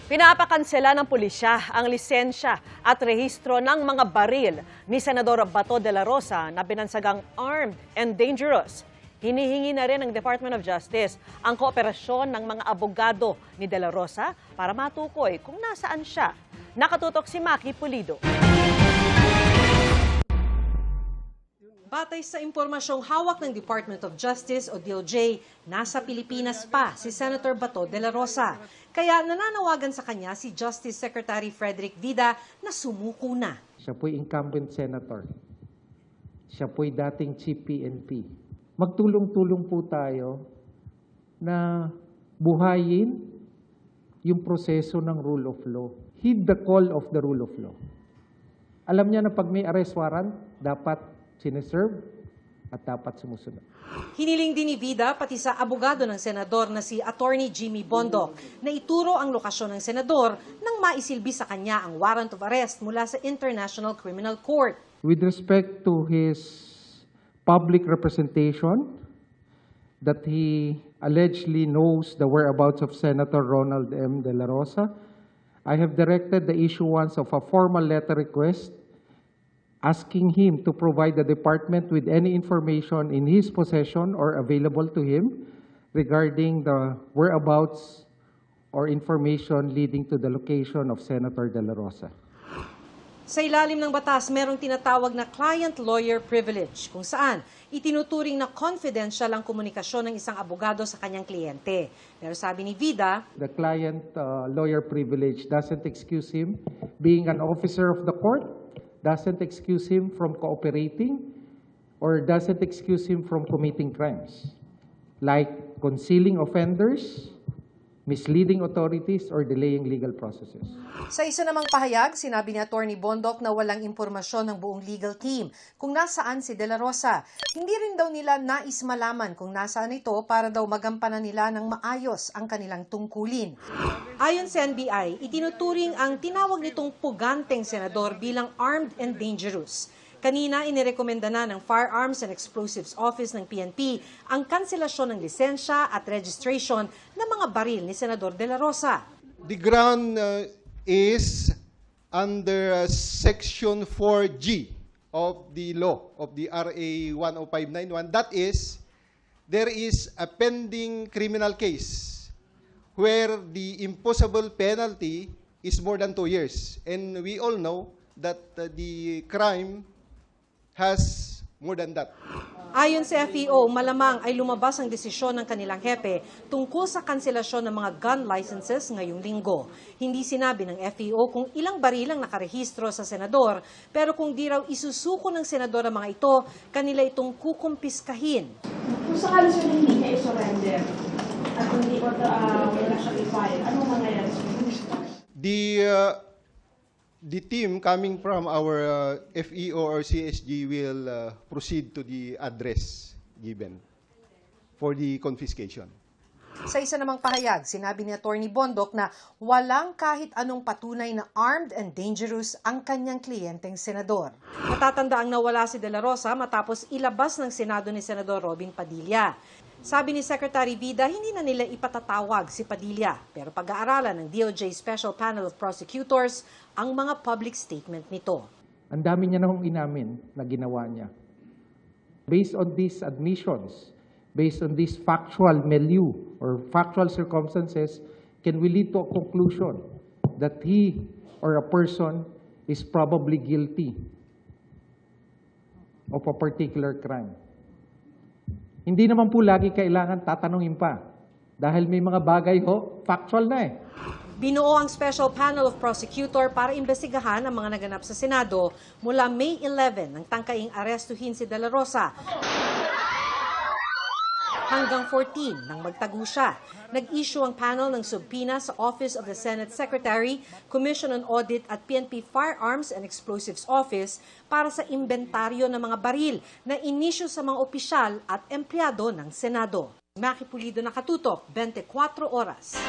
Pinapakansela ng pulisya ang lisensya at rehistro ng mga baril ni Senador Bato de la Rosa na binansagang armed and dangerous. Hinihingi na rin ng Department of Justice ang kooperasyon ng mga abogado ni de la Rosa para matukoy kung nasaan siya. Nakatutok si Maki Pulido. Batay sa impormasyong hawak ng Department of Justice o DOJ, nasa Pilipinas pa si Senator Bato de la Rosa. Kaya nananawagan sa kanya si Justice Secretary Frederick Vida na sumuko na. Siya po'y incumbent senator. Siya po'y dating chief PNP. Magtulong-tulong po tayo na buhayin yung proseso ng rule of law. Heed the call of the rule of law. Alam niya na pag may arrest warrant, dapat sineserve at dapat sumusunod. Hiniling din ni Vida pati sa abogado ng senador na si Attorney Jimmy Bondoc na ituro ang lokasyon ng senador nang maisilbi sa kanya ang warrant of arrest mula sa International Criminal Court. With respect to his public representation that he allegedly knows the whereabouts of Senator Ronald M. De La Rosa, I have directed the issuance of a formal letter request asking him to provide the department with any information in his possession or available to him regarding the whereabouts or information leading to the location of Senator De La Rosa. Sa ilalim ng batas, merong tinatawag na client-lawyer privilege kung saan itinuturing na confidential ang komunikasyon ng isang abogado sa kanyang kliyente. Pero sabi ni Vida, the client-lawyer privilege doesn't excuse him being an officer of the court, doesn't excuse him from cooperating, or doesn't excuse him from committing crimes, like concealing offenders, misleading authorities, or delaying legal processes. Sa isa namang pahayag, sinabi ni Attorney Bondoc na walang impormasyon ng buong legal team kung nasaan si De La Rosa. Hindi rin daw nila nais malaman kung nasaan ito para daw magampanan nila ng maayos ang kanilang tungkulin. Ayon sa NBI, itinuturing ang tinawag nitong puganteng senador bilang armed and dangerous. Kanina, inirekomenda na ng Firearms and Explosives Office ng PNP ang kanselasyon ng lisensya at registration ng mga baril ni Senador De La Rosa. The ground is under Section 4G of the law of the RA 10591. That is, there is a pending criminal case where the imposable penalty is more than 2 years. And we all know that the crime has more than that. Ayon sa FEO, malamang ay lumabas ang desisyon ng kanilang hepe tungkol sa kanselasyon ng mga gun licenses ngayong linggo. Hindi sinabi ng FEO kung ilang baril ang nakarehistro sa senador, pero kung di raw isusuko ng senador ang mga ito, kanila itong kukumpiskahin. Kung sakali siya hindi niya i-surrender at hindi ko wala siya i-file, anong mangyayari sa The team coming from our FEO or CSG will proceed to the address given for the confiscation. Sa isa namang pahayag, sinabi ni Attorney Bondoc na walang kahit anong patunay na armed and dangerous ang kanyang kliyenteng senador. Matatandaang nawala si De La Rosa matapos ilabas ng Senado ni Senador Robin Padilla. Sabi ni Secretary Vida, hindi na nila ipatatawag si Padilla, pero pag-aaralan ng DOJ Special Panel of Prosecutors ang mga public statement nito. Ang dami niya nang inamin na ginawa niya. Based on these admissions, based on this factual milieu or factual circumstances, can we lead to a conclusion that he or a person is probably guilty of a particular crime. Hindi naman po lagi kailangan tatanungin pa. Dahil may mga bagay factual na eh. Binuo ang Special Panel of Prosecutor para imbestigahan ang mga naganap sa Senado mula May 11 nang tangkaing arestuhin si De La Rosa hanggang 14 nang magtago siya. Nag-issue ang panel ng subpoena sa Office of the Senate Secretary, Commission on Audit at PNP Firearms and Explosives Office para sa inventaryo ng mga baril na inisyu sa mga opisyal at empleyado ng Senado. Maki Pulido, Nakatutok, 24 Oras.